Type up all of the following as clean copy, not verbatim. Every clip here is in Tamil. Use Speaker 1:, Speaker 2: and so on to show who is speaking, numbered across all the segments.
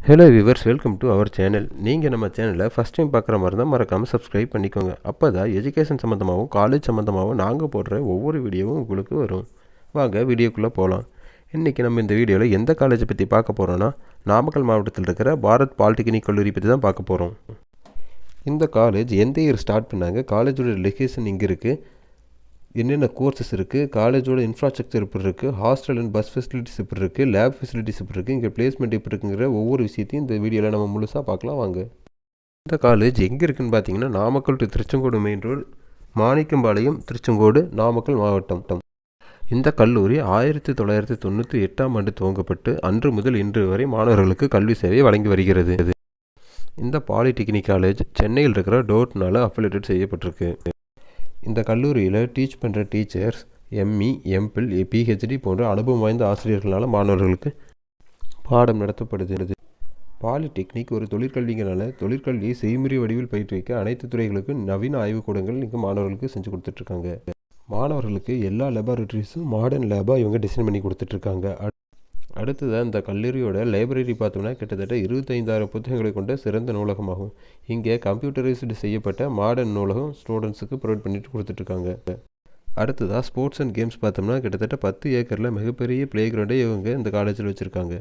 Speaker 1: Hello viewers, welcome to our channel. நீங்கள் நம்ம சேனலை ஃபஸ்ட் டைம் பார்க்குற மாதிரி தான் மறக்காமல் சப்ஸ்கிரைப் பண்ணிக்கோங்க. அப்போ தான் எஜுகேஷன் சம்மந்தமாகவும் காலேஜ் சம்மந்தமாகவும் நாங்கள் போடுற ஒவ்வொரு வீடியோவும் உங்களுக்கு வரும். வாங்க வீடியோக்குள்ளே போகலாம். இன்றைக்கி நம்ம இந்த வீடியோவில் எந்த காலேஜை பற்றி பார்க்க போகிறோன்னா, நாமக்கல் மாவட்டத்தில் இருக்கிற பாரத் பாலிடெக்னிக் கல்லூரி பற்றி தான் பார்க்க போகிறோம். இந்த காலேஜ் எந்த இயர் ஸ்டார்ட் பண்ணாங்க, காலேஜோட லொகேஷன் இங்கே இருக்குது, என்னென்ன கோர்சஸ் இருக்குது, காலேஜோட இன்ஃப்ராஸ்ட்ரக்சர் எப்படி இருக்குது, ஹாஸ்டல் அண்ட் பஸ் ஃபெசிலிட்டிஸ் எப்படி இருக்குது, லேப் ஃபெசிலிட்டிஸ் எப்படி இருக்குது, இங்கே பிளேஸ்மெண்ட் எப்படி இருக்குங்கிற ஒவ்வொரு விஷயத்தையும் இந்த வீடியோவில் நம்ம முழுசாக பார்க்கலாம் வாங்க. இந்த காலேஜ் எங்கே இருக்குதுன்னு பார்த்தீங்கன்னா, Namakkal to Tiruchengode main road, Manickampalayam, Tiruchengode, Namakkal மாவட்டம். இந்த கல்லூரி 1998 துவங்கப்பட்டு அன்று முதல் இன்று வரை மாணவர்களுக்கு கல்வி சேவை வழங்கி வருகிறது. இந்த பாலிடெக்னிக் காலேஜ் சென்னையில் இருக்கிற டோட்னால் அஃபிலியேட் செய்யப்பட்டிருக்கு. இந்த கல்லூரியில் டீச் பண்ணுற டீச்சர்ஸ் எம்இ, எம்பில், பிஹெச்டி போன்ற அனுபவம் வாய்ந்த ஆசிரியர்களால் மாணவர்களுக்கு பாடம் நடத்தப்படுகிறது. பாலிடெக்னிக் ஒரு தொழிற்கல்விங்கிறனால தொழிற்கல்வியை செய்முறை வடிவில் பயிற்றுவிக்க அனைத்து துறைகளுக்கும் நவீன ஆய்வுக்கூடங்கள் இங்கே மாணவர்களுக்கு செஞ்சு கொடுத்துட்ருக்காங்க. மாணவர்களுக்கு எல்லா லெபார்ட்டரிஸும் மாடர்ன் லேபாக இவங்க டிசைன் பண்ணி கொடுத்துட்ருக்காங்க. அடுத்ததாக இந்த கல்லூரியோட லைப்ரரி பார்த்தோம்னா கிட்டத்தட்ட 25,000 புத்தகங்களை கொண்ட சிறந்த நூலகமாகும். இங்கே கம்ப்யூட்டரைஸ்டு செய்யப்பட்ட மாடர்ன் நூலகம் ஸ்டூடெண்ட்ஸுக்கு ப்ரொவைட் பண்ணிட்டு கொடுத்துட்ருக்காங்க. அடுத்ததாக ஸ்போர்ட்ஸ் அண்ட் கேம்ஸ் பார்த்தோம்னா கிட்டத்தட்ட 10 ஏக்கரில் மிகப்பெரிய பிளே கிரவுண்டே இவங்க இந்த காலேஜில் வச்சுருக்காங்க.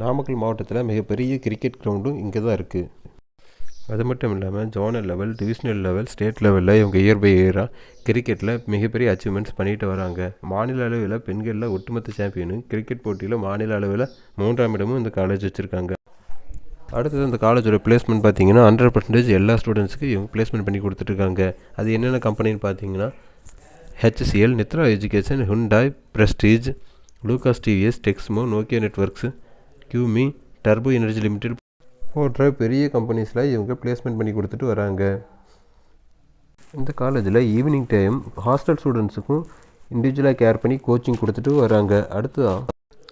Speaker 1: நாமக்கல் மாவட்டத்தில் மிகப்பெரிய கிரிக்கெட் கிரவுண்டும் இங்கே தான் இருக்குது. அது மட்டும் இல்லாமல் zonal level, divisional level, state லெவலில் இவங்க இயர் பை இயராக கிரிக்கெட்டில் மிகப்பெரிய அச்சீவ்மெண்ட்ஸ் பண்ணிட்டு வராங்க. மாநில அளவில் பெண்களில் ஒட்டுமொத்த சாம்பியனும், கிரிக்கெட் போட்டியில் மாநில அளவில் 3ஆம் இடமும் இந்த காலேஜ் வச்சுருக்காங்க. அடுத்தது இந்த காலேஜோட பிளேஸ்மெண்ட் பார்த்தீங்கன்னா 100% எல்லா ஸ்டூடெண்ட்ஸுக்கு இவங்க பிளேஸ்மெண்ட் பண்ணி கொடுத்துட்ருக்காங்க. அது என்னென்ன கம்பெனின்னு பார்த்தீங்கன்னா, HCL, Nithra education, Hyundai, Prestige, Lucas TVS, Texmo, Nokia networks, கியூமி, டர்போ எனர்ஜி லிமிடெட் போன்ற பெரிய கம்பெனிஸில் இவங்க பிளேஸ்மெண்ட் பண்ணி கொடுத்துட்டு வராங்க. இந்த காலேஜில் ஈவினிங் டைம் ஹாஸ்டல் ஸ்டூடெண்ட்ஸுக்கும் இண்டிவிஜுவலாக கேர் பண்ணி கோச்சிங் கொடுத்துட்டு வராங்க. அடுத்ததான்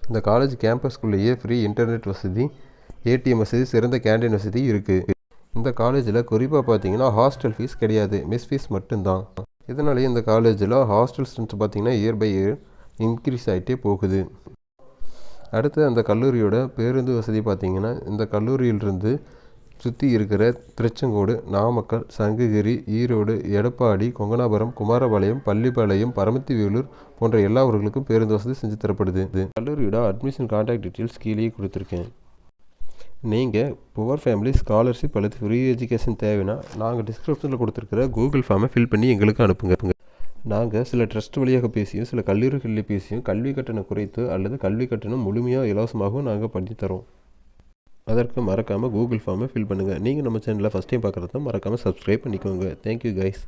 Speaker 1: இந்த காலேஜ் கேம்பஸ்குள்ளேயே ஃப்ரீ இன்டர்நெட் வசதி, ஏடிஎம் வசதி, சிறந்த கேண்டீன் வசதி இருக்குது. இந்த காலேஜில் குறிப்பாக பார்த்தீங்கன்னா ஹாஸ்டல் ஃபீஸ் கிடையாது, மெஸ் ஃபீஸ் மட்டும்தான். இதனாலேயே இந்த காலேஜில் ஹாஸ்டல் ஸ்ட்ரென்த் பார்த்தீங்கன்னா இயர் பை இயர் இன்க்ரீஸ் ஆகிட்டே போகுது. அடுத்து அந்த கல்லூரியோட பேருந்து வசதி பார்த்திங்கன்னா, இந்த கல்லூரியிலிருந்து சுற்றி இருக்கிற திருச்செங்கோடு, நாமக்கல், சங்ககிரி, ஈரோடு, எடப்பாடி, கொங்கனாபுரம், குமாரபாளையம், பள்ளிப்பாளையம், பரமத்திவேலூர் போன்ற எல்லா ஊர்களுக்கும் பேருந்து வசதி செஞ்சு தரப்படுது. கல்லூரியோட அட்மிஷன் கான்டாக்ட் டீட்டெயில்ஸ் கீழே கொடுத்துருக்கேன். நீங்கள் புவர் ஃபேமிலி ஸ்காலர்ஷிப் அல்லது ஃப்ரீ எஜுகேஷன் தேவைன்னா நாங்கள் டிஸ்கிரிப்ஷனில் கொடுத்துருக்கிற கூகுள் ஃபார்மை ஃபில் பண்ணி எங்களுக்கு அனுப்புங்க. நாங்கள் சில ட்ரஸ்ட் வழியாக பேசியும் சில கல்லூரிகளில் பேசியும் கல்வி கட்டணம் குறைத்து அல்லது கல்வி கட்டணம் முழுமையாக இலவசமாகவும் நாங்கள் பண்ணித்தரோம். அதற்கு மறக்காமல் கூகுள் ஃபார்மை ஃபில் பண்ணுங்கள். நீங்கள் நம்ம சேனலில் ஃபஸ்ட் டைம் பார்க்குறது தான் மறக்காமல் சப்ஸ்கிரைப் பண்ணிக்கோங்க. Thank you guys.